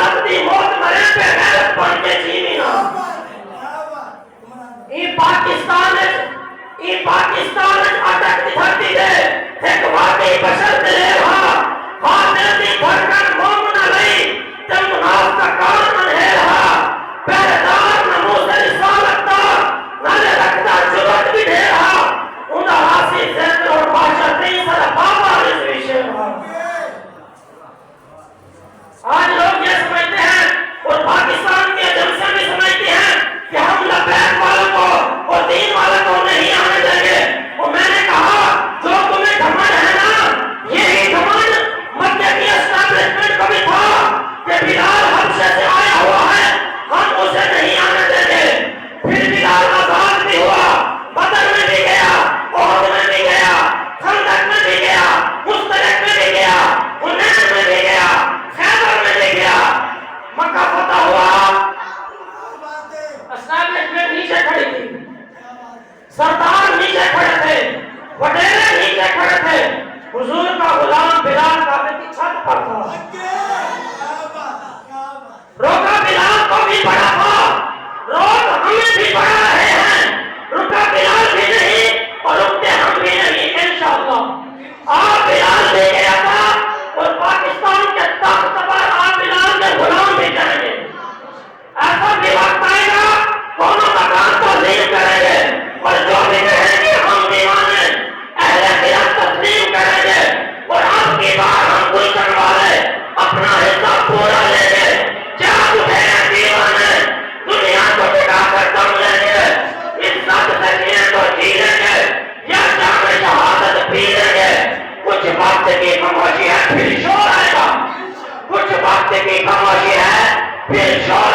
लगती मौत मरे पे गैरत बन के जीवी ना ई पाकिस्तान अटक दी धरती दे एक वाकई बशर दिले रहा हाथ दी धड़कन मोम न लई ते मुनाफ का कारण है रहा पहरेदार नमो से रिसालत दा नाले रखता जुगत भी दे रहा उनका हासी जिंद और बादशाह नहीं सदा बाबा इस विषय आज लोग ये समझते हैं और पाकिस्तान के एजेंसियां भी समझती हैं कि हम लबैक वालों को और दीन वालों को नहीं आने देंगे। और मैंने कहा जो तुम्हें घमंड है ना, यही घमंड मक्के की एस्टैब्लिशमेंट को भी था कि बिलाल हमसे से आया हुआ है, हम उसे नहीं आने देंगे। फिर बिलाल आजाद भी हुआ, बदर में भी गया, ओहद में भी गया, खंदक में भी गया, मुस्तलिफ में भी गया, हुनैन में भी गया, खैबर में भी गया। मक्का फतह हुआ, एस्टैब्लिशमेंट नीचे खड़ी थी, सरदार नीचे खड़े थे, वडेरे नीचे खड़े थे, हुजूर का गुलाम बिलाल काबे की छत पर था। रोका बिलाल को भी बड़ा था, रोक हमें भी बढ़ा रहे हैं, रुका बिलाल भी नहीं और रुकते हम भी नहीं इंशाअल्लाह। आप बिलाल ले गया था और पाकिस्तान के तख्त पर आप बिलाल के गुलाम भी जाएंगे। ऐसा भी वक्त आएगा दोनों मकान को लीन करेंगे और जो भी कहेंगे हम दीवाने अहले क़ियास तस्लीम करेंगे और आपकी बार हम गुलशन वाले अपना हिस्सा पूरा लेंगे। क्या तुम्हें दीवाने दुनिया को टिकाकर दम लेंगे, इज्जत से जिए तो जी लेंगे या जान शहादत पी लेंगे। कुछ वक्त की खामोशी है फिर शोर आएगा, कुछ वक्त की खामोशी है फिर शोर